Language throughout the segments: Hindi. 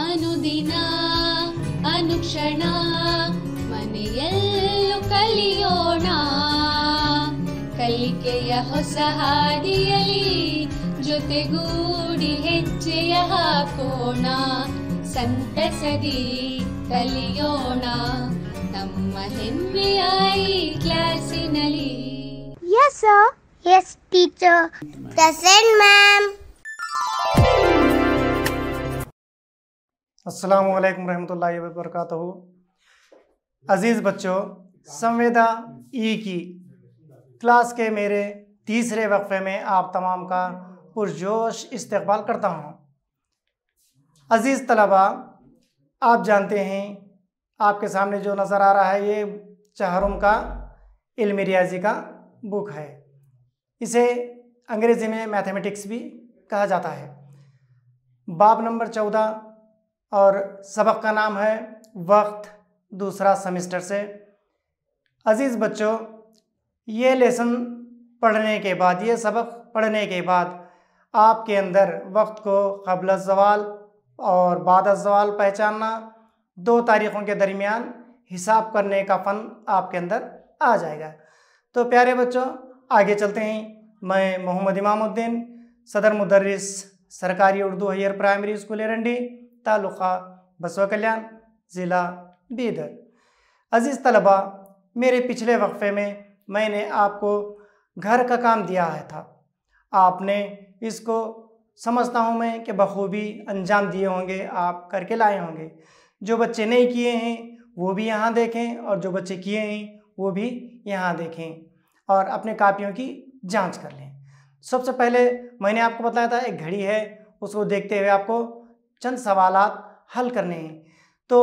ಅನುದಿನ ಅನುಕ್ಷಣ ಮನೆಯಲ್ಲೂ ಕಲಿಯೋಣ ಕಲಿಕೆಯ ಹೊಸ ಹಾದಿಯಲಿ ಜೊತೆಗೂಡಿ ಹೆಜ್ಜೆಯ ಹಾಕೋಣ ಸಂತಸದಿ ಕಲಿಯೋಣ ನಮ್ಮ ಹೆಮ್ಮೆಯ ಈ ಕ್ಲಾಸಿನಲ್ಲಿ. Yes sir. Yes teacher. Present ma'am. अस्सलामु अलैकुम रहमतुल्लाहि व बरकातहू। अज़ीज़ बच्चों, संवेदा ई की क्लास के मेरे तीसरे वक्फे में आप तमाम का पुरजोश इस्तकबाल करता हूँ। अज़ीज़ तलबा, आप जानते हैं आपके सामने जो नज़र आ रहा है ये चहरुम का इल्मी रियाजी का बुक है। इसे अंग्रेज़ी में मैथमेटिक्स भी कहा जाता है। बाब नंबर 14 और सबक का नाम है वक्त, दूसरा सेमेस्टर से। अज़ीज़ बच्चों, ये लेसन पढ़ने के बाद, ये सबक पढ़ने के बाद आपके अंदर वक्त को क़ब्ल ज़वाल और बाद ज़वाल पहचानना, 2 तारीख़ों के दरमियान हिसाब करने का फ़न आपके अंदर आ जाएगा। तो प्यारे बच्चों, आगे चलते हैं। मैं मोहम्मद इमामुद्दीन, सदर मुदर्रिस सरकारी Urdu higher primary school Erandi, taluka Basava Kalyan, ज़िला बीदर। अज़ीज़ तलबा, मेरे पिछले वक्फे में मैंने आपको घर का काम दिया है था। आपने इसको समझता हूँ मैं कि बखूबी अंजाम दिए होंगे, आप करके लाए होंगे। जो बच्चे नहीं किए हैं वो भी यहाँ देखें और जो बच्चे किए हैं वो भी यहाँ देखें और अपने कापियों की जांच कर लें। सबसे पहले मैंने आपको बताया था एक घड़ी है, उसको देखते हुए आपको चंद सवालात हल करने हैं। तो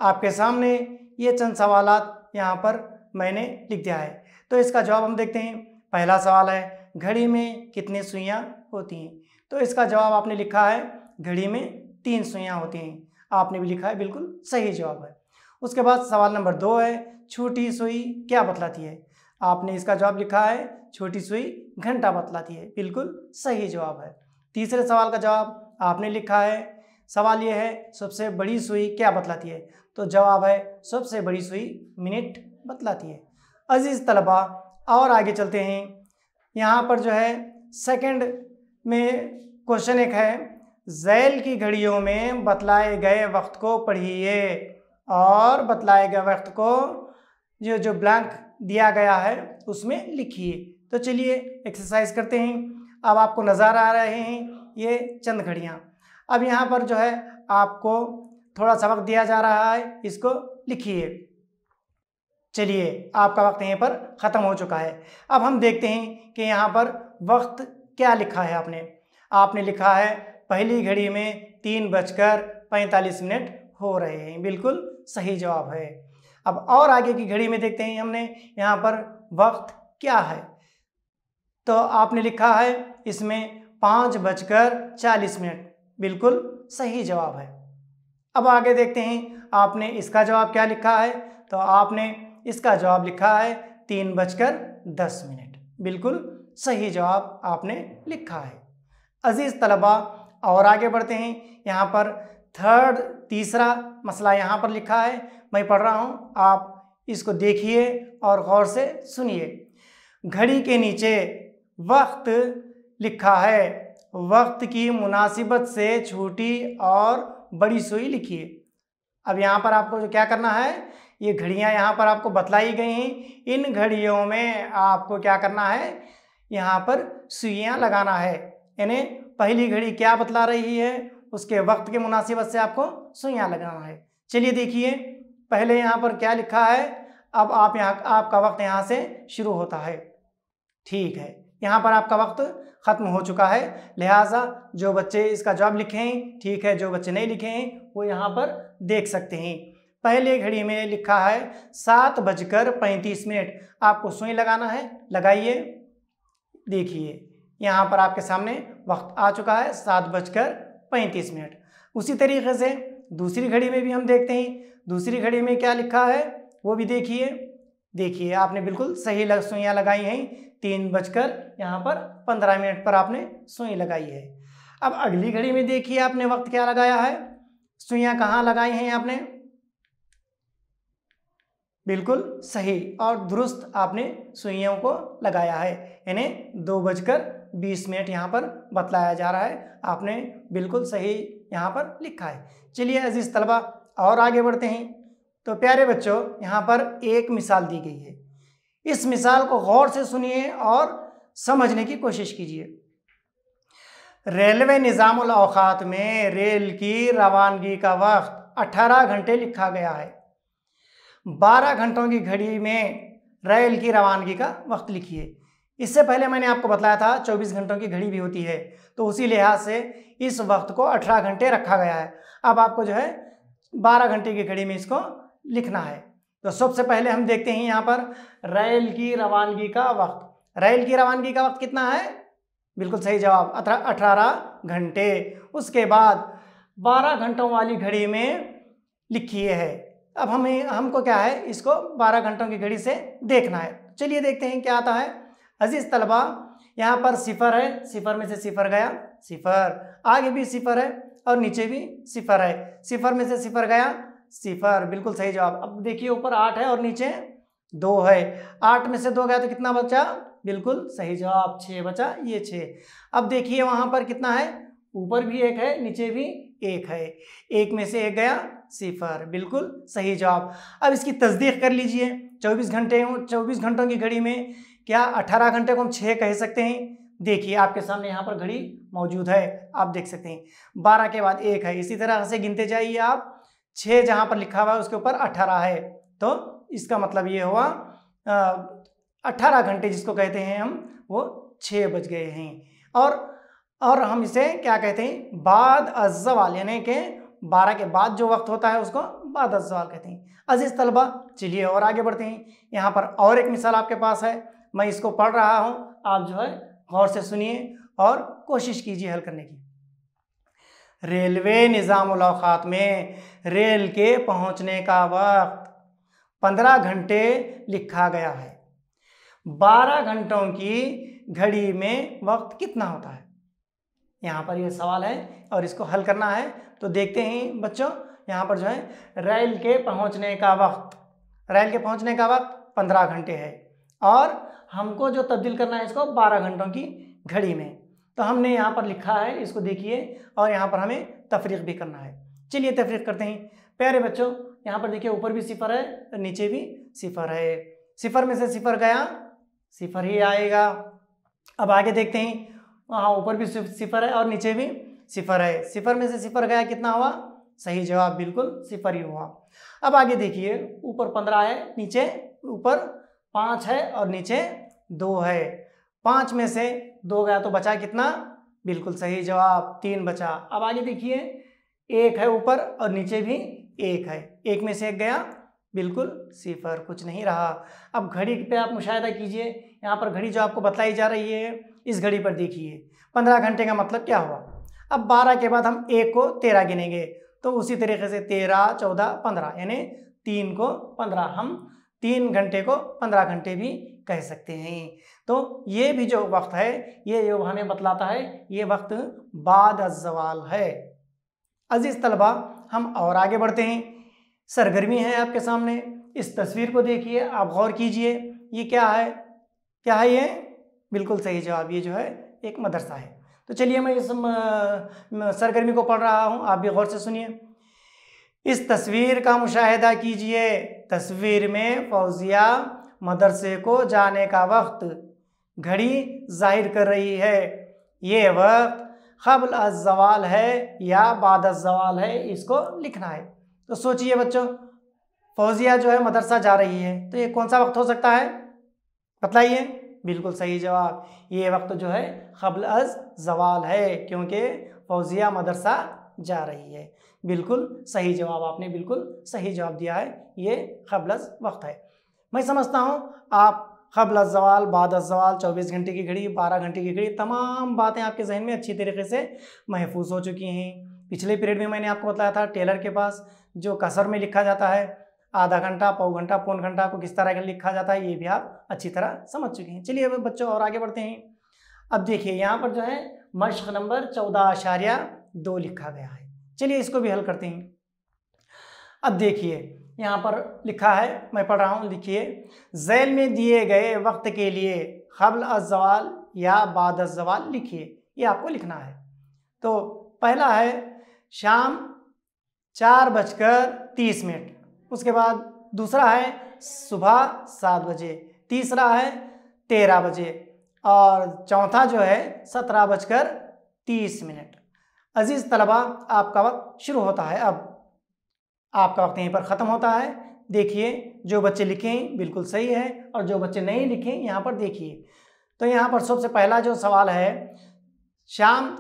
आपके सामने ये चंद सवालात यहाँ पर मैंने लिख दिया है। तो इसका जवाब हम देखते हैं। पहला सवाल है, घड़ी में कितनी सुइयाँ होती हैं? तो इसका जवाब आपने लिखा है घड़ी में 3 सुइयाँ होती हैं। आपने भी लिखा है, बिल्कुल सही जवाब है। उसके बाद सवाल नंबर 2 है, छोटी सुई क्या बतलाती है? आपने इसका जवाब लिखा है छोटी सुई घंटा बतलाती है। बिल्कुल सही जवाब है। तीसरे सवाल का जवाब आपने लिखा है, सवाल ये है सबसे बड़ी सुई क्या बतलाती है? तो जवाब है सबसे बड़ी सुई मिनट बतलाती है। अज़ीज़ तलबा, और आगे चलते हैं। यहाँ पर जो है सेकंड में क्वेश्चन एक है, ज़ैल की घड़ियों में बतलाए गए वक्त को पढ़िए और बतलाए गए वक्त को जो ब्लैंक दिया गया है उसमें लिखिए। तो चलिए एक्सरसाइज करते हैं। अब आपको नज़र आ रहे हैं ये चंद घड़ियाँ। अब यहाँ पर जो है आपको थोड़ा सबक दिया जा रहा है, इसको लिखिए। चलिए, आपका वक्त यहीं पर ख़त्म हो चुका है। अब हम देखते हैं कि यहाँ पर वक्त क्या लिखा है। आपने लिखा है पहली घड़ी में 3:45 हो रहे हैं। बिल्कुल सही जवाब है। अब और आगे की घड़ी में देखते हैं हमने यहाँ पर वक्त क्या है। तो आपने लिखा है इसमें 5:40। बिल्कुल सही जवाब है। अब आगे देखते हैं आपने इसका जवाब क्या लिखा है। तो आपने इसका जवाब लिखा है 3:10। बिल्कुल सही जवाब आपने लिखा है। अज़ीज़ तलबा, और आगे बढ़ते हैं। यहाँ पर तीसरा मसला यहाँ पर लिखा है, मैं पढ़ रहा हूँ, आप इसको देखिए और गौर से सुनिए। घड़ी के नीचे वक्त लिखा है, वक्त की मुनासिबत से छोटी और बड़ी सुई लिखिए। अब यहाँ पर आपको जो क्या करना है, ये घड़ियाँ यहाँ पर आपको बतलाई गई हैं। इन घड़ियों में आपको क्या करना है, यहाँ पर सुइयाँ लगाना है। यानी पहली घड़ी क्या बतला रही है, उसके वक्त के मुनासिबत से आपको सुइयाँ लगाना है। चलिए देखिए, पहले यहाँ पर क्या लिखा है। अब आपका वक्त यहाँ से शुरू होता है। ठीक है, यहाँ पर आपका वक्त ख़त्म हो चुका है। लिहाजा जो बच्चे इसका जवाब लिखे हैं ठीक है, जो बच्चे नहीं लिखे हैं वो यहाँ पर देख सकते हैं। पहले घड़ी में लिखा है 7:35। आपको सुई लगाना है, लगाइए। देखिए यहाँ पर आपके सामने वक्त आ चुका है 7:35। उसी तरीके से दूसरी घड़ी में भी हम देखते हैं, दूसरी घड़ी में क्या लिखा है वो भी देखिए आपने बिल्कुल सही सुइयाँ लगाई हैं। 3:15 पर आपने सुई लगाई है। अब अगली घड़ी में देखिए आपने वक्त क्या लगाया है, सुइयां कहाँ लगाई हैं आपने? बिल्कुल सही और दुरुस्त आपने सुइयों को लगाया है, यानी 2:20 यहाँ पर बतलाया जा रहा है। आपने बिल्कुल सही यहाँ पर लिखा है। चलिए अजीज तलबा और आगे बढ़ते हैं। तो प्यारे बच्चों, यहाँ पर एक मिसाल दी गई है। इस मिसाल को गौर से सुनिए और समझने की कोशिश कीजिए। रेलवे निज़ामुल औकात में रेल की रवानगी का वक्त 18 घंटे लिखा गया है। 12 घंटों की घड़ी में रेल की रवानगी का वक्त लिखिए। इससे पहले मैंने आपको बताया था 24 घंटों की घड़ी भी होती है, तो उसी लिहाज से इस वक्त को 18 घंटे रखा गया है। अब आपको जो है 12 घंटे की घड़ी में इसको लिखना है। तो सबसे पहले हम देखते हैं यहाँ पर रेल की रवानगी का वक्त। रेल की रवानगी का वक्त कितना है? बिल्कुल सही जवाब 18 घंटे। उसके बाद 12 घंटों वाली घड़ी में लिखिए है। अब हमको क्या है, इसको 12 घंटों की घड़ी से देखना है। चलिए देखते हैं क्या आता है। अजीज तलबा, यहाँ पर सिफर है, सिफर में से सिफर गया, सिफर, आगे भी सिफर है और नीचे भी सिफर है। सिफर में से सिफर गया, सिफर, बिल्कुल सही जवाब। अब देखिए ऊपर 8 है और नीचे 2 है। 8 में से 2 गया तो कितना बचा? बिल्कुल सही जवाब 6 बचा, ये 6। अब देखिए वहाँ पर कितना है, ऊपर भी 1 है, नीचे भी 1 है। 1 में से 1 गया, सिफर, बिल्कुल सही जवाब। अब इसकी तस्दीक कर लीजिए। 24 घंटों की घड़ी में क्या 18 घंटे को हम 6 कह सकते हैं? देखिए आपके सामने यहाँ पर घड़ी मौजूद है, आप देख सकते हैं 12 के बाद 1 है। इसी तरह से गिनते जाइए आप, 6 जहाँ पर लिखा हुआ है उसके ऊपर 18 है, तो इसका मतलब ये हुआ 18 घंटे जिसको कहते हैं हम, वो 6 बज गए हैं। और हम इसे क्या कहते हैं? बाद अज़्ज़वाल, यानी कि 12 के बाद जो वक्त होता है उसको बाद अज़्ज़वाल कहते हैं। अजीज़ तलबा, चलिए और आगे बढ़ते हैं। यहाँ पर और एक मिसाल आपके पास है, मैं इसको पढ़ रहा हूँ, आप जो है गौर से सुनिए और कोशिश कीजिए हल करने की। रेलवे निज़ामुल औकात में रेल के पहुँचने का वक्त 15 घंटे लिखा गया है। 12 घंटों की घड़ी में वक्त कितना होता है? यहाँ पर यह सवाल है और इसको हल करना है। तो देखते हैं बच्चों, यहाँ पर जो है रेल के पहुँचने का वक्त 15 घंटे है और हमको जो तब्दील करना है इसको 12 घंटों की घड़ी में। तो हमने यहाँ पर लिखा है, इसको देखिए, और यहाँ पर हमें तफरीक भी करना है। चलिए तफरीक करते हैं। प्यारे बच्चों, यहाँ पर देखिए ऊपर भी सिफर है और नीचे भी सिफर है। सिफर में से सिफर गया, सिफर ही आएगा। अब आगे देखते हैं, वहाँ ऊपर भी सिफर है और नीचे भी सिफर है। सिफर में से सिफर गया, कितना हुआ? सही जवाब बिल्कुल सिफर ही हुआ। अब आगे देखिए, ऊपर 15 है, नीचे ऊपर 5 है और नीचे 2 है। 5 में से 2 गया तो बचा कितना? बिल्कुल सही जवाब 3 बचा। अब आगे देखिए, 1 है ऊपर और नीचे भी 1 है। 1 में से 1 गया, बिल्कुल सिफर, कुछ नहीं रहा। अब घड़ी पे आप मुशाहिदा कीजिए, यहाँ पर घड़ी जो आपको बतलाई जा रही है, इस घड़ी पर देखिए 15 घंटे का मतलब क्या हुआ। अब 12 के बाद हम 1 को 13 गिनेंगे, तो उसी तरीके से 13, 14, 15, यानी 3 को 15, हम 3 घंटे को 15 घंटे भी कह सकते हैं। तो ये भी जो वक्त है, ये जो हमें बतलाता है, ये वक्त बाद अज़्ज़वाल है। अजीज़ तलबा, हम और आगे बढ़ते हैं। सरगर्मी है आपके सामने, इस तस्वीर को देखिए, आप गौर कीजिए, ये क्या है? क्या है ये? बिल्कुल सही जवाब, ये जो है एक मदरसा है। तो चलिए मैं इस सरगर्मी को पढ़ रहा हूँ, आप भी गौर से सुनिए। इस तस्वीर का मुशाहिदा कीजिए। तस्वीर में फौजिया मदरसे को जाने का वक्त घड़ी जाहिर कर रही है। ये वक्त क़ब्ल अज़्ज़वाल है या बाद अज़्ज़वाल है, इसको लिखना है। तो सोचिए बच्चों, फौजिया जो है मदरसा जा रही है, तो ये कौन सा वक्त हो सकता है? बतलाइए। बिल्कुल सही जवाब, ये वक्त जो है क़ब्ल अज़्ज़वाल है, क्योंकि फौजिया मदरसा जा रही है। बिल्कुल सही जवाब, आपने बिल्कुल सही जवाब दिया है, ये क़ब्ल अज़ वक्त है। मैं समझता हूँ आप क़ब्ल अज़्ज़वाल, बाद अज़्ज़वाल, 24 घंटे की घड़ी, 12 घंटे की घड़ी, तमाम बातें आपके जहन में अच्छी तरीके से महफूज हो चुकी हैं। पिछले पीरियड में मैंने आपको बताया था टेलर के पास जो कसर में लिखा जाता है, आधा घंटा, पौ घंटा, पौन घंटा को किस तरह का लिखा जाता है, ये भी आप अच्छी तरह समझ चुके हैं। चलिए अब बच्चों और आगे बढ़ते हैं। अब देखिए यहाँ पर जो है मश्क नंबर 14.2 लिखा गया है। चलिए इसको भी हल करते हैं। अब देखिए यहाँ पर लिखा है, मैं पढ़ रहा हूँ, लिखिए ज़ैल में दिए गए वक्त के लिए क़ब्ल अज़्ज़वाल या बाद अज़्ज़वाल लिखिए, ये आपको लिखना है। तो पहला है शाम 4:30, उसके बाद दूसरा है सुबह 7 बजे, तीसरा है 13 बजे और चौथा जो है 17:30। अजीज़ तलबा, आपका वक्त शुरू होता है। अब आपका वक्त यहीं पर ख़त्म होता है। देखिए जो बच्चे लिखें बिल्कुल सही है और जो बच्चे नहीं लिखें यहाँ पर देखिए। तो यहाँ पर सबसे पहला जो सवाल है शाम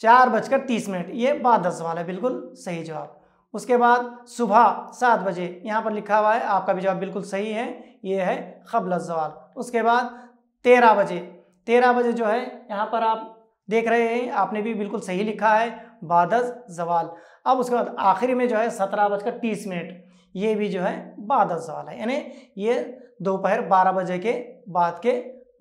4:30, ये बाद सवाल है, बिल्कुल सही जवाब। उसके बाद सुबह 7 बजे यहाँ पर लिखा हुआ है, आपका भी जवाब बिल्कुल सही है, ये है क़ब्ल अज़्ज़वाल। उसके बाद 13 बजे जो है यहाँ पर आप देख रहे हैं, आपने भी बिल्कुल सही लिखा है, बाद ज़वाल। अब उसके बाद आखिरी में जो है 17:30, ये भी जो है बाद ज़वाल है, यानी ये दोपहर 12 बजे के बाद के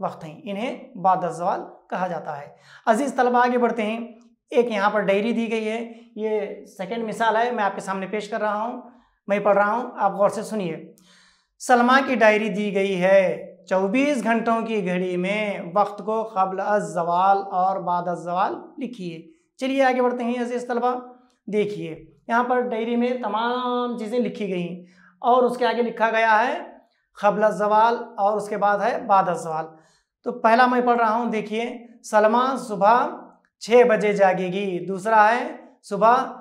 वक्त हैं, इन्हें बाद ज़वाल कहा जाता है। अजीज़ तलबा, आगे बढ़ते हैं। एक यहाँ पर डायरी दी गई है, ये सेकंड मिसाल है, मैं आपके सामने पेश कर रहा हूँ, मैं पढ़ रहा हूँ, आप गौर से सुनिए। सलमा की डायरी दी गई है, 24 घंटों की घड़ी में वक्त को क़ब्ल अज़्ज़वाल और बाद अज़्ज़वाल लिखिए। चलिए आगे बढ़ते हैं अज़ीज़ तलबा। देखिए यहाँ पर डायरी में तमाम चीज़ें लिखी गई और उसके आगे लिखा गया है क़ब्ल अज़्ज़वाल और उसके बाद है बाद अज़्ज़वाल। तो पहला मैं पढ़ रहा हूँ, देखिए सलमा सुबह 6 बजे जागेगी, दूसरा है सुबह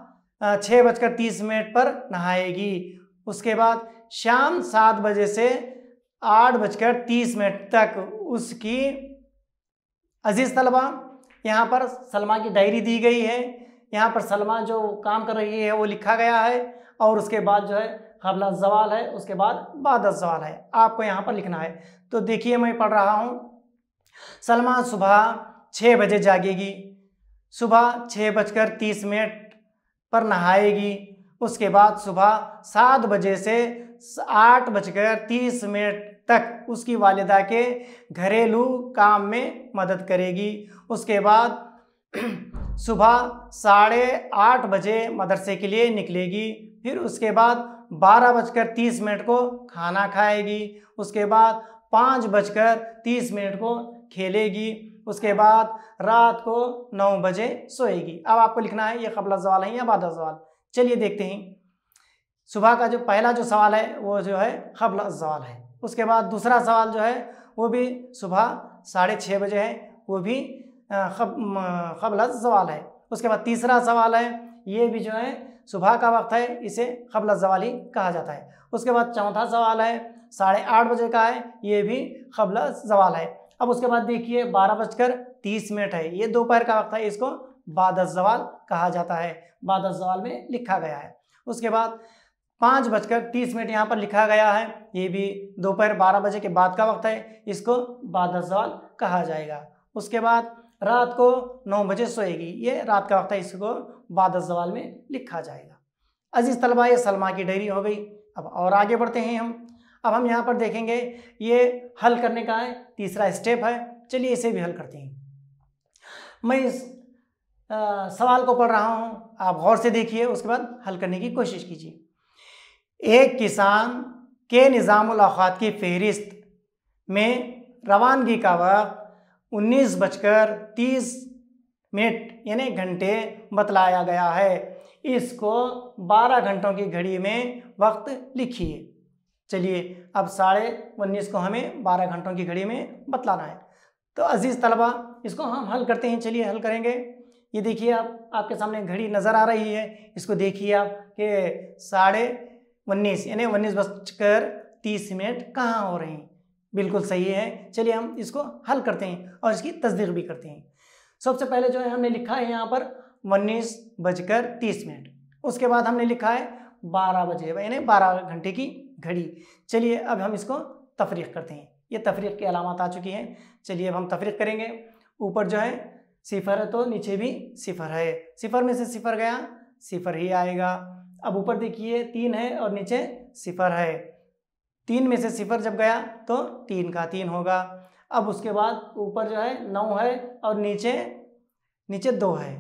6:30 पर नहाएगी, उसके बाद शाम 7 बजे से 8:30 तक उसकी। अजीज़ तलबा, यहाँ पर सलमा की डायरी दी गई है, यहाँ पर सलमा जो काम कर रही है वो लिखा गया है और उसके बाद जो है क़ब्ल अज़्ज़वाल है, उसके बाद बाद अज़्ज़वाल है, आपको यहाँ पर लिखना है। तो देखिए मैं पढ़ रहा हूँ, सलमा सुबह 6 बजे जागेगी, सुबह 6:30 पर नहाएगी, उसके बाद सुबह 7 बजे से 8:30 तक उसकी वालिदा के घरेलू काम में मदद करेगी, उसके बाद सुबह 8:30 बजे मदरसे के लिए निकलेगी, फिर उसके बाद 12:30 को खाना खाएगी, उसके बाद 5:30 को खेलेगी, उसके बाद रात को 9 बजे सोएगी। अब आपको लिखना है ये क़ब्ल अज़्ज़वाल है या बाद अज़्ज़वाल। चलिए देखते हैं। सुबह का जो पहला जो सवाल है वो जो है क़ब्ल अज़्ज़वाल है, उसके बाद दूसरा सवाल जो है वो भी सुबह 6:30 बजे है, वो भी क़ब्ल अज़्ज़वाल है। उसके बाद तीसरा सवाल है, ये भी जो है सुबह का वक्त है, इसे क़ब्ल अज़्ज़वाल ही कहा जाता है। उसके बाद चौथा सवाल है 8:30 बजे का है, ये भी क़ब्ल अज़्ज़वाल है। अब उसके बाद देखिए 12:30 है, ये दोपहर का वक्त है, इसको बाद अज़्ज़वाल कहा जाता है, बाद अज़्ज़वाल में लिखा गया है। उसके बाद 5:30 यहाँ पर लिखा गया है, ये भी दोपहर 12 बजे के बाद का वक्त है, इसको बाद अज़्ज़वाल कहा जाएगा। उसके बाद रात को 9 बजे सोएगी, ये रात का वक्त है, इसको बाद अज़्ज़वाल में लिखा जाएगा। अजीज़ तलबा, ये सलमा की डायरी हो गई। अब और आगे बढ़ते हैं हम। अब हम यहाँ पर देखेंगे, ये हल करने का है, तीसरा स्टेप है, चलिए इसे भी हल करते हैं। मैं इस सवाल को पढ़ रहा हूँ, आप गौर से देखिए, उसके बाद हल करने की कोशिश कीजिए। एक किसान के निज़ामुल औक़ात की फ़हरिस्त में रवानगी का वक्त 19:30 यानी घंटे बतलाया गया है, इसको 12 घंटों की घड़ी में वक्त लिखिए। चलिए अब 19:30 को हमें 12 घंटों की घड़ी में बतलाना है। तो अजीज़ तलबा, इसको हम हल करते हैं, चलिए हल करेंगे। ये देखिए आपके सामने घड़ी नज़र आ रही है, इसको देखिए आप कि 19:30 यानी 19:30 कहाँ हो रहे हैं, बिल्कुल सही है। चलिए हम इसको हल करते हैं और इसकी तस्दीक भी करते हैं। सबसे पहले जो है हमने लिखा है यहाँ पर 19:30, उसके बाद हमने लिखा है 12 बजे यानी 12 घंटे की घड़ी। चलिए अब हम इसको तफरीक करते हैं, ये तफरीक की अलामत आ चुकी हैं। चलिए अब हम तफरीक करेंगे। ऊपर जो है 0 है तो नीचे भी 0 है, 0 में से 0 गया 0 ही आएगा। अब ऊपर देखिए 3 है और नीचे 0 है, 3 में से 0 जब गया तो 3 का 3 होगा। अब उसके बाद ऊपर जो है 9 है और नीचे 2 है,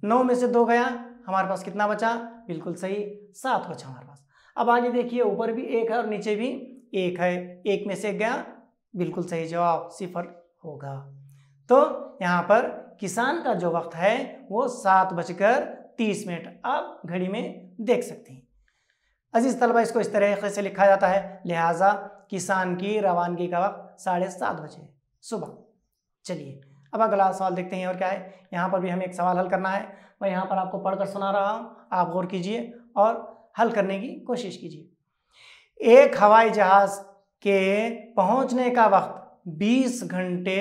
9 में से 2 गया हमारे पास कितना बचा? बिल्कुल सही 7 बचा हमारे पास। अब आगे देखिए, ऊपर भी 1 है और नीचे भी 1 है, 1 में से 1 गया, बिल्कुल सही जवाब 0 होगा। तो यहाँ पर किसान का जो वक्त है वो 7:30 आप घड़ी में देख सकते हैं। अजीज तलबा, इसको इस तरीके से लिखा जाता है, लिहाजा किसान की रवानगी का वक्त 7:30 बजे सुबह। चलिए अब अगला सवाल देखते हैं और क्या है। यहाँ पर भी हमें एक सवाल हल करना है, मैं यहाँ पर आपको पढ़कर सुना रहा हूँ, आप गौर कीजिए और हल करने की कोशिश कीजिए। एक हवाई जहाज के पहुँचने का वक्त 20 घंटे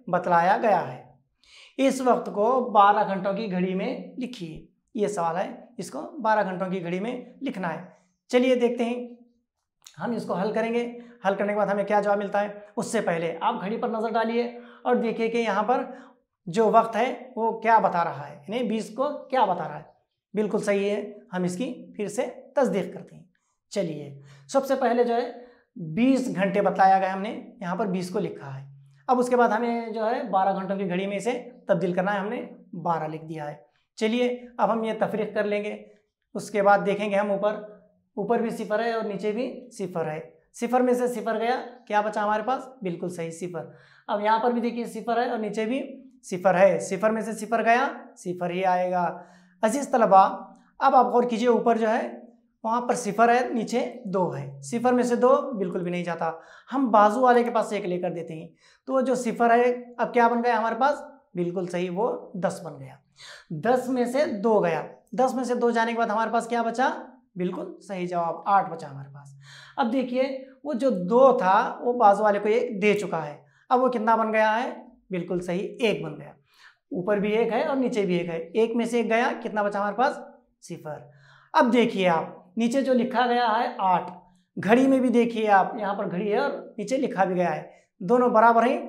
बतलाया गया है, इस वक्त को 12 घंटों की घड़ी में लिखिए। ये सवाल है, इसको 12 घंटों की घड़ी में लिखना है। चलिए देखते हैं, हम इसको हल करेंगे। हल करने के बाद हमें क्या जवाब मिलता है। उससे पहले आप घड़ी पर नज़र डालिए और देखिए कि यहाँ पर जो वक्त है वो क्या बता रहा है, यानी 20 को क्या बता रहा है। बिल्कुल सही है, हम इसकी फिर से तस्दीक करते हैं। चलिए सबसे पहले जो है 20 घंटे बताया गया, हमने यहाँ पर 20 को लिखा है। अब उसके बाद हमें जो है 12 घंटों की घड़ी में इसे तब्दील करना है, हमने 12 लिख दिया है। चलिए अब हम ये तफरीक कर लेंगे, उसके बाद देखेंगे हम ऊपर भी 0 है और नीचे भी 0 है। 0 में से 0 गया, क्या बचा हमारे पास? बिल्कुल सही 0। अब यहाँ पर भी देखिए 0 है और नीचे भी 0 है, 0 में से 0 गया, 0 ही आएगा। अजीज तलबा, अब आप गौर कीजिए, ऊपर जो है वहाँ पर 0 है, नीचे 2 है, 0 में से 2 बिल्कुल भी नहीं जाता, हम बाजू वाले के पास 1 लेकर देते हैं, तो वो जो 0 है अब क्या बन गया हमारे पास? बिल्कुल सही, वो 10 बन गया। 10 में से 2 गया, 10 में से 2 जाने के बाद हमारे पास क्या बचा? बिल्कुल सही जवाब 8 बचा हमारे पास। अब देखिए वो जो 2 था वो बाजू वाले को 1 दे चुका है, अब वो कितना बन गया है? बिल्कुल सही 1 बन गया। ऊपर भी 1 है और नीचे भी 1 है, 1 में से 1 गया, कितना बचा हमारे पास? 0। अब देखिए आप नीचे जो लिखा गया है 8, घड़ी में भी देखिए आप, यहाँ पर घड़ी है और नीचे लिखा भी गया है, दोनों बराबर हैं?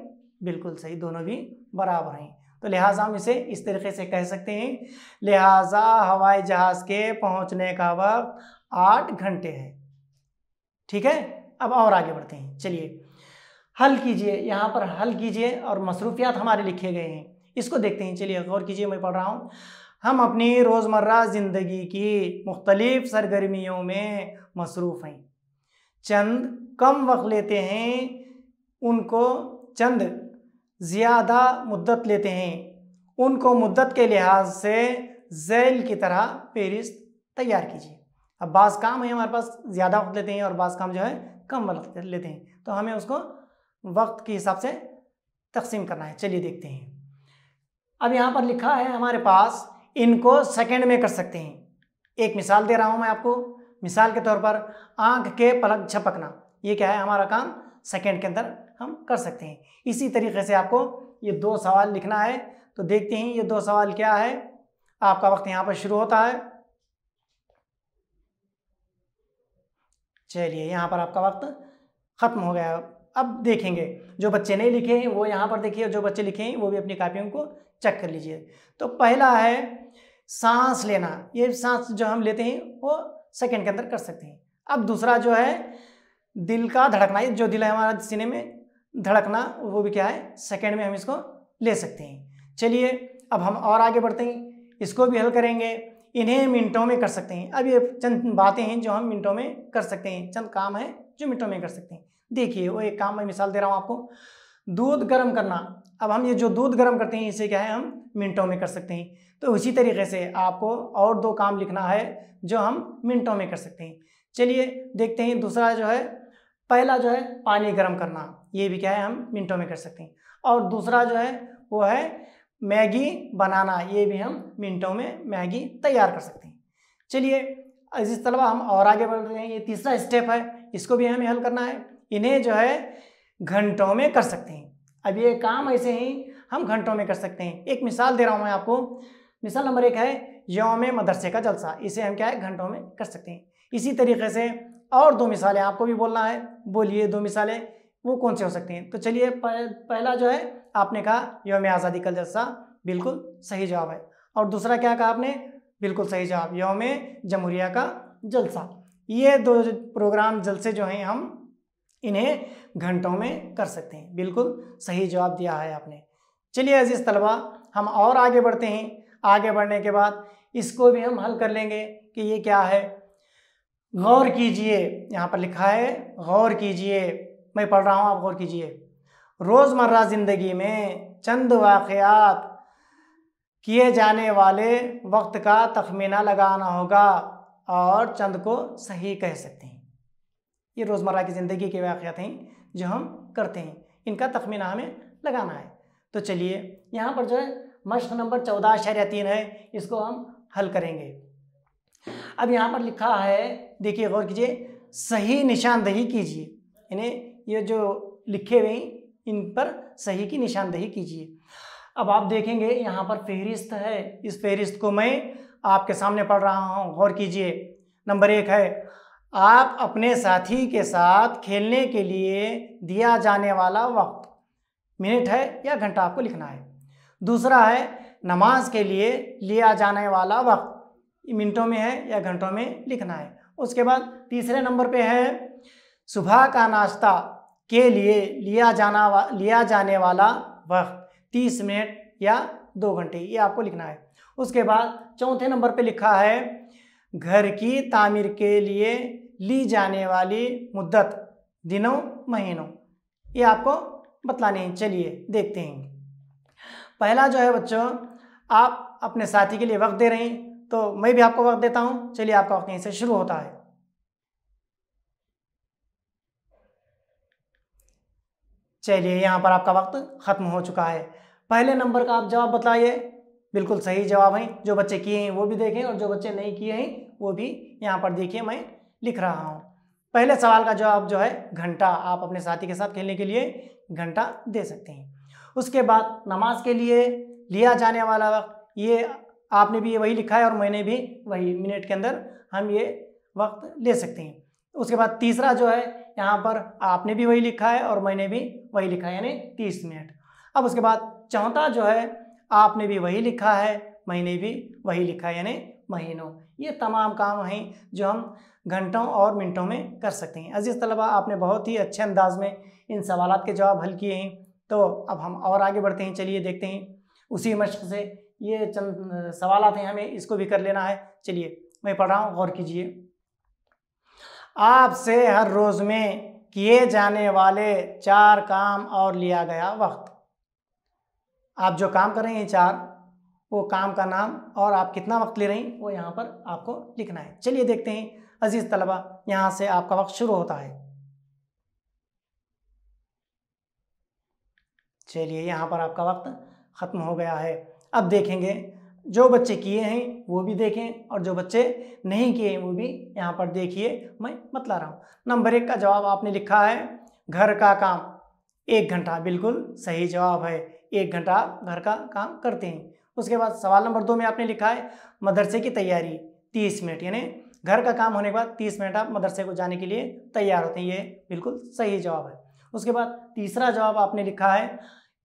बिल्कुल सही, दोनों भी बराबर हैं। तो लिहाजा हम इसे इस तरीके से कह सकते हैं, लिहाजा हवाई जहाज के पहुंचने का वक्त 8 घंटे है। ठीक है, अब और आगे बढ़ते हैं। चलिए हल कीजिए, यहाँ पर हल कीजिए और मसरूफियात हमारे लिखे गए हैं, इसको देखते हैं। चलिए गौर कीजिए, मैं पढ़ रहा हूँ। हम अपनी रोज़मर्रा ज़िंदगी की मुख्तलिफ सरगर्मियों में मसरूफ़ हैं, चंद कम वक्त लेते हैं, उनको चंद ज़्यादा मुद्दत लेते हैं, उनको मुद्दत के लिहाज से ज़ैल की तरह फहरिस्त तैयार कीजिए। अब बाज़ काम है हमारे पास ज़्यादा वक्त लेते हैं और बाज़ काम जो है कम वक्त लेते हैं, तो हमें उसको वक्त के हिसाब से तकसीम करना है। चलिए देखते हैं। अब यहाँ पर लिखा है हमारे पास, इनको सेकंड में कर सकते हैं। एक मिसाल दे रहा हूँ मैं आपको, मिसाल के तौर पर आँख के पलक झपकना, ये क्या है? हमारा काम सेकंड के अंदर हम कर सकते हैं। इसी तरीके से आपको ये 2 सवाल लिखना है, तो देखते हैं ये 2 सवाल क्या है। आपका वक्त यहाँ पर शुरू होता है। चलिए यहाँ पर आपका वक्त ख़त्म हो गया। अब देखेंगे जो बच्चे नहीं लिखे हैं वो यहाँ पर देखिए, जो बच्चे लिखे हैं वो भी अपनी कापियों को चेक कर लीजिए। तो पहला है सांस लेना, ये सांस जो हम लेते हैं वो सेकंड के अंदर कर सकते हैं। अब दूसरा जो है दिल का धड़कना, ये जो दिल है हमारा सीने में धड़कना, वो भी क्या है? सेकंड में हम इसको ले सकते हैं। चलिए अब हम और आगे बढ़ते हैं, इसको भी हल करेंगे। इन्हें मिनटों में कर सकते हैं। अब ये चंद बातें हैं जो हम मिनटों में कर सकते हैं, चंद काम है जो मिनटों में कर सकते हैं। देखिए वो एक काम मैं मिसाल दे रहा हूँ आपको, दूध गर्म करना। अब हम ये जो दूध गर्म करते हैं इसे क्या है? हम मिनटों में कर सकते हैं। तो उसी तरीके से आपको और 2 काम लिखना है जो हम मिनटों में कर सकते हैं। चलिए देखते हैं। दूसरा जो है, पहला जो है पानी गर्म करना, ये भी क्या है? हम मिनटों में कर सकते हैं। और दूसरा जो है वो है मैगी बनाना, ये भी हम मिनटों में मैगी तैयार कर सकते हैं। चलिए अजीज तलबा हम और आगे बढ़ रहे हैं। ये तीसरा स्टेप है, इसको भी हमें हल करना है। इन्हें जो है घंटों में कर सकते हैं। अब ये काम ऐसे ही हम घंटों में कर सकते हैं। एक मिसाल दे रहा हूँ मैं आपको। मिसाल नंबर 1 है यौम मदरसे का जलसा, इसे हम क्या है? घंटों में कर सकते हैं। इसी तरीके से और 2 मिसालें आपको भी बोलना है। बोलिए 2 मिसालें, वो कौन से हो सकते हैं? तो चलिए पहला जो है आपने कहा यौम आज़ादी का जलसा, बिल्कुल सही जवाब है। और दूसरा क्या कहा आपने? बिल्कुल सही जवाब, यौम जमहूरिया का जलसा। ये 2 प्रोग्राम जलसे जो हैं हम इन्हें घंटों में कर सकते हैं। बिल्कुल सही जवाब दिया है आपने। चलिए अजीज़ तलबा हम और आगे बढ़ते हैं। आगे बढ़ने के बाद इसको भी हम हल कर लेंगे कि ये क्या है। गौर कीजिए, यहाँ पर लिखा है गौर कीजिए, मैं पढ़ रहा हूँ, आप गौर कीजिए। रोज़मर्रा ज़िंदगी में चंद वाक़यात किए जाने वाले वक्त का तखमीना लगाना होगा और चंद को सही कह सकते हैं। ये रोज़मर्रा की ज़िंदगी के वाक़यात हैं जो हम करते हैं, इनका तखमीना हमें लगाना है। तो चलिए यहाँ पर जो है मश्क नंबर 14.3 है, इसको हम हल करेंगे। अब यहाँ पर लिखा है, देखिए गौर कीजिए, सही निशानदेही कीजिए, यानी ये जो लिखे हुए इन पर सही की निशानदेही कीजिए। अब आप देखेंगे यहाँ पर फहरिस्त है, इस फहरिस्त को मैं आपके सामने पढ़ रहा हूँ, गौर कीजिए। नंबर 1 है, आप अपने साथी के साथ खेलने के लिए दिया जाने वाला वक्त, मिनट है या घंटा आपको लिखना है। दूसरा है, नमाज के लिए लिया जाने वाला वक्त, मिनटों में है या घंटों में लिखना है। उसके बाद तीसरे नंबर पे है, सुबह का नाश्ता के लिए लिया जाने वाला वक्त 30 मिनट या 2 घंटे, ये आपको लिखना है। उसके बाद चौथे नंबर पे लिखा है, घर की तामीर के लिए ली जाने वाली मुद्दत, दिनों महीनों, ये आपको बतलानी है। चलिए देखते हैं। पहला जो है बच्चों, आप अपने साथी के लिए वक्त दे रहे हैं, तो मैं भी आपको वक्त देता हूं। चलिए आपका वक्त यहीं से शुरू होता है। चलिए यहाँ पर आपका वक्त खत्म हो चुका है। पहले नंबर का आप जवाब बताइए, बिल्कुल सही जवाब है। जो बच्चे किए हैं वो भी देखें और जो बच्चे नहीं किए हैं वो भी यहाँ पर देखिए, मैं लिख रहा हूँ। पहले सवाल का जवाब जो है घंटा, आप अपने साथी के साथ खेलने के लिए घंटा दे सकते हैं। उसके बाद नमाज के लिए लिया जाने वाला वक्त, ये आपने भी ये वही लिखा है और मैंने भी वही, मिनट के अंदर हम ये वक्त ले सकते हैं। उसके बाद तीसरा जो है, यहाँ पर आपने भी वही लिखा है और मैंने भी वही लिखा है, यानी 30 मिनट। अब उसके बाद चौथा जो है, आपने भी वही लिखा है, मैंने भी वही लिखा है, यानी महीनों। ये तमाम काम हैं जो हम घंटों और मिनटों में कर सकते हैं। अजीज़ तलबा, आपने बहुत ही अच्छे अंदाज में इन सवालात के जवाब हल किए हैं। तो अब हम और आगे बढ़ते हैं। चलिए देखते हैं, उसी मश्क से ये चंद सवालात हैं, हमें इसको भी कर लेना है। चलिए मैं पढ़ रहा हूँ, गौर कीजिए। आपसे हर रोज़ में किए जाने वाले 4 काम और लिया गया वक्त। आप जो काम कर रहे हैं 4, वो काम का नाम और आप कितना वक्त ले रहे हैं वो यहाँ पर आपको लिखना है। चलिए देखते हैं अजीज़ तलबा, यहाँ से आपका वक्त शुरू होता है। चलिए यहाँ पर आपका वक्त ख़त्म हो गया है। अब देखेंगे, जो बच्चे किए हैं वो भी देखें और जो बच्चे नहीं किए हैं वो भी यहाँ पर देखिए, मैं बतला रहा हूँ। नंबर 1 का जवाब आपने लिखा है, घर का काम 1 घंटा, बिल्कुल सही जवाब है। 1 घंटा घर का काम करते हैं। उसके बाद सवाल नंबर 2 में आपने लिखा है, मदरसे की तैयारी 30 मिनट, यानी घर का काम होने के बाद 30 मिनट आप मदरसे को जाने के लिए तैयार होते हैं। ये बिल्कुल सही जवाब है। उसके बाद तीसरा जवाब आपने लिखा है,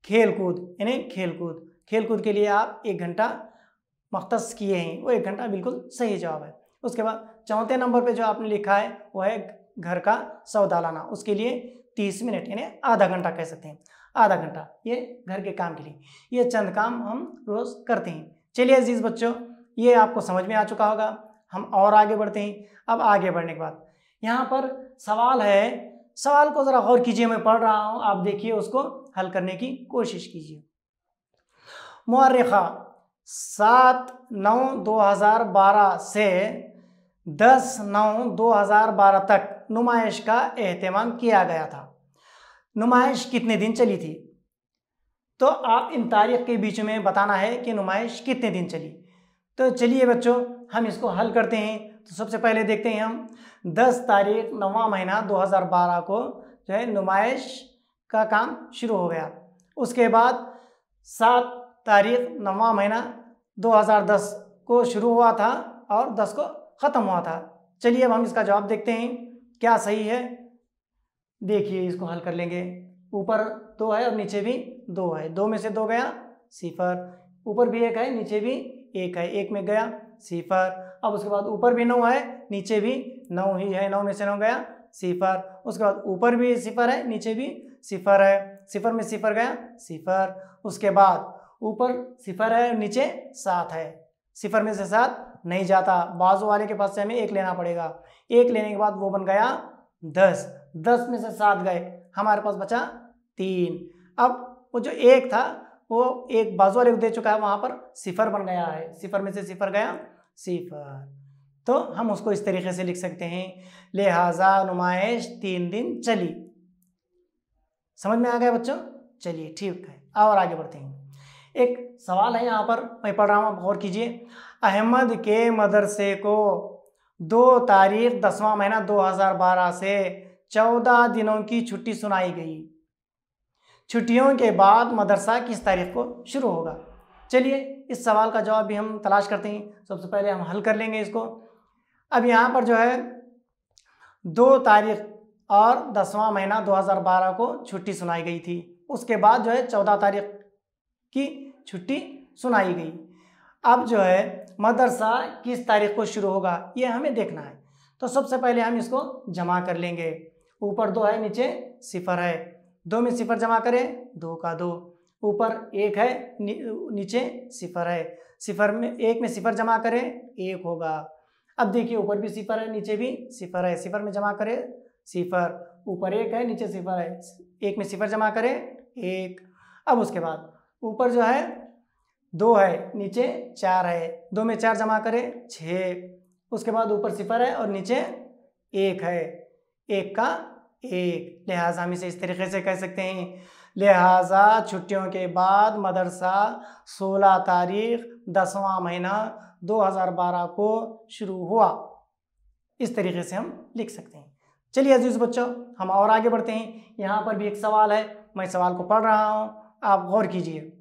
खेल कूद, यानी खेल कूद के लिए आप 1 घंटा मख्तस किए हैं, वो 1 घंटा बिल्कुल सही जवाब है। उसके बाद चौथे नंबर पे जो आपने लिखा है वो है घर का सौदा लाना, उसके लिए 30 मिनट, यानी आधा घंटा कह सकते हैं, आधा घंटा, ये घर के काम के लिए। ये चंद काम हम रोज़ करते हैं। चलिए अजीज़ बच्चों, ये आपको समझ में आ चुका होगा। हम और आगे बढ़ते हैं। अब आगे बढ़ने के बाद यहाँ पर सवाल है, सवाल को ज़रा गौर कीजिए, मैं पढ़ रहा हूँ, आप देखिए, उसको हल करने की कोशिश कीजिए। मुअर्रिखा 7/9/2012 से 10/9/2012 तक नुमाइश का एहतमाम किया गया था। नुमाइश कितने दिन चली थी? तो आप इन तारीख के बीच में बताना है कि नुमाइश कितने दिन चली। तो चलिए बच्चों, हम इसको हल करते हैं। तो सबसे पहले देखते हैं हम, 10 तारीख 9वां महीना 2012 को जो है नुमाइश का काम शुरू हो गया। उसके बाद 7 तारीख 9वां महीना 2010 को शुरू हुआ था और 10 को ख़त्म हुआ था। चलिए अब हम इसका जवाब देखते हैं क्या सही है। देखिए इसको हल कर लेंगे। ऊपर 2 है और नीचे भी 2 है, 2 में से 2 गया 0, ऊपर भी 1 है नीचे भी 1 है, 1 में गया 0। अब उसके बाद ऊपर भी 9 है नीचे भी 9 ही है, 9 में से 9 गया 0। उसके बाद ऊपर भी 0 है नीचे भी 0 है, 0 में 0 गया 0। उसके बाद ऊपर सिफर है और नीचे 7 है, सिफर में से 7 नहीं जाता, बाजू वाले के पास से हमें 1 लेना पड़ेगा। 1 लेने के बाद वो बन गया 10, 10 में से 7 गए, हमारे पास बचा 3। अब वो जो 1 था वो एक बाजू वाले को दे चुका है, वहाँ पर सिफर बन गया है, सिफर में से सिफर गया सिफर, तो हम उसको इस तरीके से लिख सकते हैं, लिहाजा नुमाइश 3 दिन चली। समझ में आ गया बच्चों? चलिए ठीक है, और आगे बढ़ते हैं। एक सवाल है यहाँ पर, मैं पढ़ रहा हूँ, आप गौर कीजिए। अहमद के मदरसे को 2 तारीख 10वां महीना 2012 से 14 दिनों की छुट्टी सुनाई गई। छुट्टियों के बाद मदरसा किस तारीख को शुरू होगा? चलिए इस सवाल का जवाब भी हम तलाश करते हैं। सबसे पहले हम हल कर लेंगे इसको। अब यहाँ पर जो है 2 तारीख और 10वां महीना 2012 को छुट्टी सुनाई गई थी, उसके बाद जो है 14 तारीख की छुट्टी सुनाई गई। अब जो है मदरसा किस तारीख को शुरू होगा ये हमें देखना है। तो सबसे पहले हम इसको जमा कर लेंगे। ऊपर 2 है, नीचे सिफर है, 2 में सिफर जमा करें 2 का 2, ऊपर 1 है, नीचे सिफर है, सिफर में 1 में सिफर जमा करें 1 होगा। अब देखिए ऊपर भी सिफर है, नीचे भी सिफर है, सिफर में जमा करें सिफर, ऊपर 1 है, नीचे सिफर है, 1 में सिफर जमा करें 1। अब उसके बाद ऊपर जो है 2 है, नीचे 4 है, 2 में 4 जमा करें 6। उसके बाद ऊपर सिफर है और नीचे 1 है, 1 का 1, लिहाजा हम इसे इस तरीके से कह सकते हैं, लिहाजा छुट्टियों के बाद मदरसा 16 तारीख 10वां महीना 2012 को शुरू हुआ। इस तरीके से हम लिख सकते हैं। चलिए अजीज बच्चों, हम और आगे बढ़ते हैं। यहाँ पर भी एक सवाल है, मैं सवाल को पढ़ रहा हूँ, आप गौर कीजिए।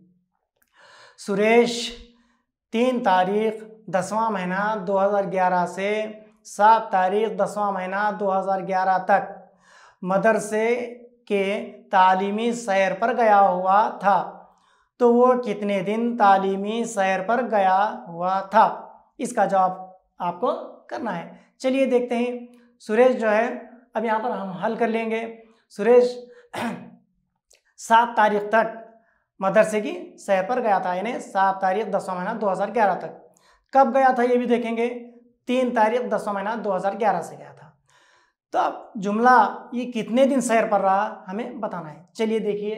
सुरेश 3 तारीख 10वां महीना 2011 से 7 तारीख 10वां महीना 2011 तक मदरसे के तालीमी सैर पर गया हुआ था, तो वो कितने दिन तालीमी सैर पर गया हुआ था? इसका जवाब आपको करना है। चलिए देखते हैं। सुरेश जो है, अब यहाँ पर हम हल कर लेंगे। सुरेश 7 तारीख तक मदरसे की सैर पर गया था, यानी 7 तारीख 10वां महीना 2011 तक। कब गया था ये भी देखेंगे, 3 तारीख 10वां महीना 2011 से गया था। तो अब जुमला ये कितने दिन सैर पर रहा हमें बताना है। चलिए देखिए,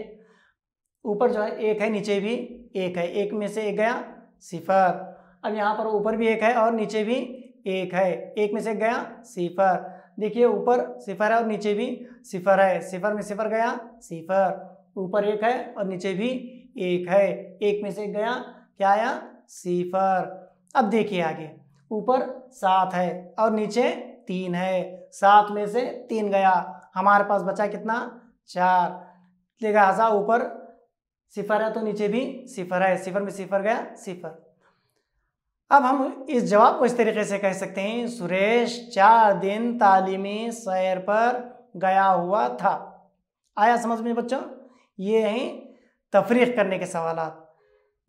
ऊपर जो है 1 है, नीचे भी 1 है, 1 में से 1 गया सिफर। अब यहाँ पर ऊपर भी 1 है और नीचे भी 1 है, 1 में से 1 गया सिफर। देखिए ऊपर सिफर है और नीचे भी सिफर है, सिफर में सिफर गया सिफर, ऊपर 1 है और नीचे भी 1 है, 1 में से 1 गया, क्या आया सिफर। अब देखिए आगे, ऊपर 7 है और नीचे 3 है, 7 में से 3 गया, हमारे पास बचा कितना 4, लिहाजा ऊपर सिफर है तो नीचे भी सिफर है, सिफर में सिफर गया सिफर। अब हम इस जवाब को इस तरीके से कह सकते हैं, सुरेश 4 दिन तालीमी सैर पर गया हुआ था। आया समझ में बच्चों? ये हैं तफरीक करने के सवालात।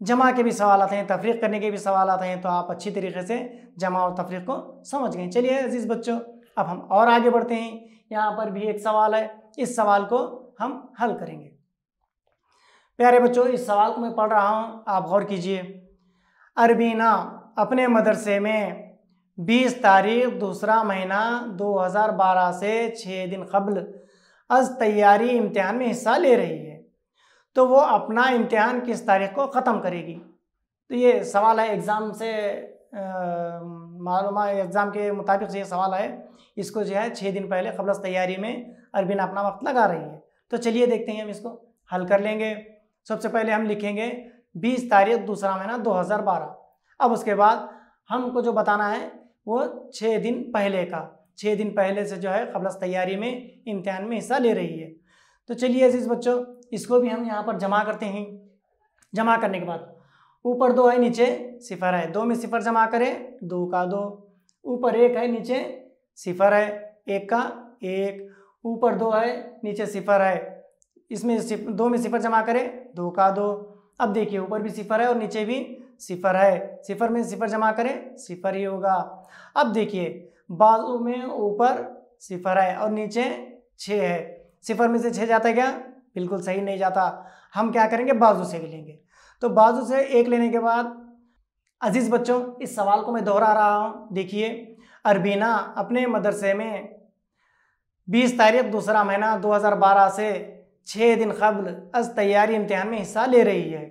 जमा के भी सवालात हैं, तफरीक करने के भी सवालात हैं, तो आप अच्छी तरीके से जमा और तफरीक को समझ गए। चलिए अजीज़ बच्चों, अब हम और आगे बढ़ते हैं। यहाँ पर भी एक सवाल है, इस सवाल को हम हल करेंगे। प्यारे बच्चों, इस सवाल को मैं पढ़ रहा हूँ, आप गौर कीजिए। अरबीना अपने मदरसे में 20 तारीख 2रा महीना 2012 से 6 दिन कबल अज तैयारी इम्तिहान में हिस्सा ले रही है, तो वो अपना इम्तिहान किस तारीख को ख़त्म करेगी? तो ये सवाल है, एग्ज़ाम से मालूम, एग्ज़ाम के मुताबिक ये सवाल है। इसको जो है 6 दिन पहले कबल अज तैयारी में अरबीना अपना वक्त लगा रही है। तो चलिए देखते हैं, हम इसको हल कर लेंगे। सबसे पहले हम लिखेंगे 20 तारीख 2रा महीना 2012। अब उसके बाद हमको जो बताना है वो 6 दिन पहले का, 6 दिन पहले से जो है कबल अज तैयारी में इम्तिहान में हिस्सा ले रही है। तो चलिए अजीज़ बच्चों, इसको भी हम यहाँ पर जमा करते हैं। जमा करने के बाद ऊपर 2 है, नीचे सिफर है, 2 में सिफर जमा करें 2 का 2, ऊपर 1 है, नीचे सिफर है, 1 का 1, ऊपर 2 है, नीचे सिफर है, इसमें 2 में सिफर जमा करें 2 का 2। अब देखिए ऊपर भी सिफर है और नीचे भी सिफर है, सिफर में सिफर जमा करें सिफर ही होगा। अब देखिए बाजू में ऊपर सिफर है और नीचे 6 है, सिफर में से 6 जाता है क्या? बिल्कुल सही नहीं जाता। हम क्या करेंगे, बाजू से भी लेंगे। तो बाजू से 1 लेने के बाद अजीज़ बच्चों इस सवाल को मैं दोहरा रहा हूँ। देखिए, अरबीना अपने मदरसे में 20 तारीख दूसरा महीना 2012 से 6 दिन कबल अज तैयारी इम्तिहान में हिस्सा ले रही है।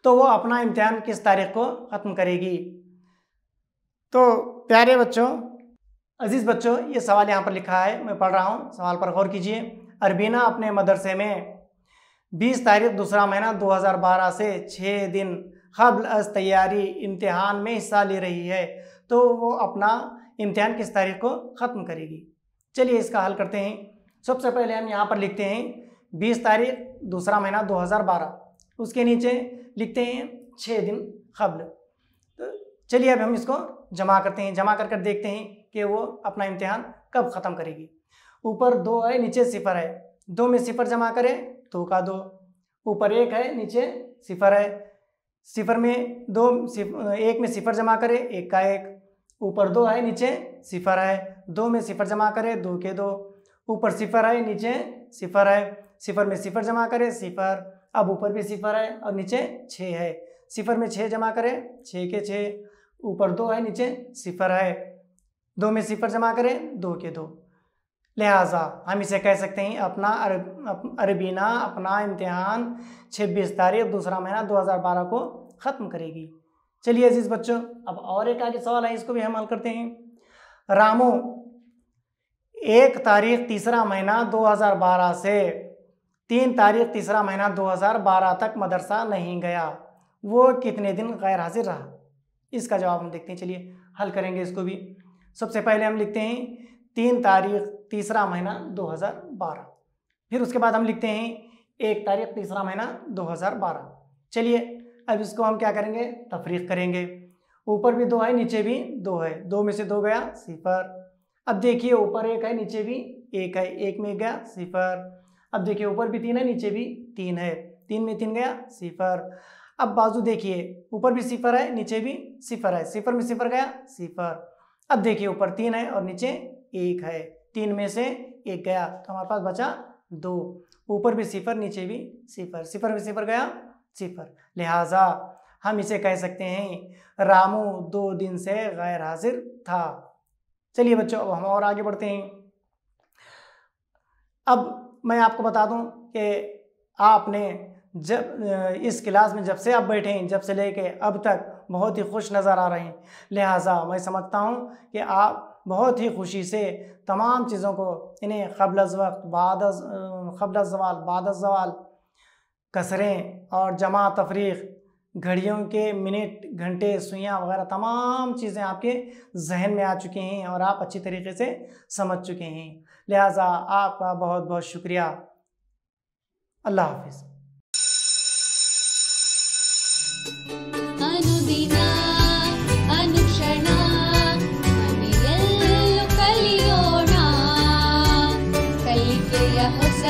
तो वो अपना इम्तिहान किस तारीख को ख़त्म करेगी? तो प्यारे बच्चों, अजीज़ बच्चों, ये सवाल यहाँ पर लिखा है, मैं पढ़ रहा हूँ, सवाल पर गौर कीजिए। अरबीना अपने मदरसे में 20 तारीख दूसरा महीना 2012 से 6 दिन क़ब्ल अज़ तैयारी इम्तिहान में हिस्सा ले रही है। तो वो अपना इम्तिहान किस तारीख को ख़त्म करेगी? चलिए इसका हल करते हैं। सबसे पहले हम यहाँ पर लिखते हैं 20 तारीख दूसरा महीना 2012, उसके नीचे लिखते हैं 6 दिन क़ब्ल। तो चलिए अब हम इसको जमा करते हैं। जमा कर देखते हैं कि वो अपना इम्तिहान कब ख़त्म करेगी। ऊपर 2 है, नीचे 0 है। 2 में 0 जमा करें 2 का 2, ऊपर 1 है, नीचे 0 है। 0 में 2, 1 में 0 जमा करें 1 का 1, ऊपर 2 है, नीचे 0 है। 2 में 0 जमा करें 2 के 2, ऊपर 0 है, नीचे 0 है। 0 में 0 जमा करें 0, अब ऊपर भी 0 है और नीचे 6 है। 0 में 6 जमा करें 6 के 6, ऊपर 2 है, नीचे 0 है। 2 में 0 जमा करें 2 के 2। लिहाजा हम इसे कह सकते हैं अपना अरबीना अपना इम्तिहान 26 तारीख दूसरा महीना 2012 को ख़त्म करेगी। चलिए अजीज़ बच्चों, अब और एक आगे सवाल है, इसको भी हम हल करते हैं। रामू 1 तारीख तीसरा महीना 2012 से 3 तारीख तीसरा महीना 2012 तक मदरसा नहीं गया, वो कितने दिन गैर हाजिर रहा? इसका जवाब हम देखते हैं। चलिए हल करेंगे इसको भी। सबसे पहले हम लिखते हैं 3 तारीख तीसरा महीना 2012, फिर उसके बाद हम लिखते हैं 1 तारीख तीसरा महीना 2012। चलिए अब इसको हम क्या करेंगे? तफरीक करेंगे। ऊपर भी 2 है, नीचे भी 2 है। 2 में से 2 गया 0। अब देखिए ऊपर 1 है, नीचे भी 1 है, 1 में गया 0। अब देखिए ऊपर भी 3 है, नीचे भी 3 है, 3 में 3 गया 0। अब बाजू देखिए ऊपर भी 0 है, नीचे भी 0 है, 0 में 0 गया 0। अब देखिए ऊपर 3 है और नीचे 1 है, 3 में से 1 गया तो हमारे पास बचा 2। ऊपर भी 0, नीचे भी 0, 0 में 0 गया 0। लिहाजा हम इसे कह सकते हैं रामू 2 दिन से गैर हाजिर था। चलिए बच्चों अब हम और आगे बढ़ते हैं। अब मैं आपको बता दूं कि आपने जब इस क्लास में जब से आप बैठे हैं, जब से लेके अब तक बहुत ही खुश नज़र आ रहे हैं। लिहाजा मैं समझता हूं कि आप बहुत ही खुशी से तमाम चीज़ों को इन्हें क़ब्ल अज़ वक्त, क़ब्ल अज़ ज़वाल, बाद अज़ ज़वाल, कसरें और जमा तफरीक़, घड़ियों के मिनट, घंटे, सुइयाँ वगैरह तमाम चीज़ें आपके जहन में आ चुकी हैं और आप अच्छी तरीके से समझ चुके हैं। लिहाजा आपका बहुत बहुत शुक्रिया। अल्लाह हाफ़िज़। अनुदिना अनुक्षण मನೆಯಲ್ಲೂ ಕಲಿಯೋಣ ಕಲಿಕೆಯ ಹೊಸ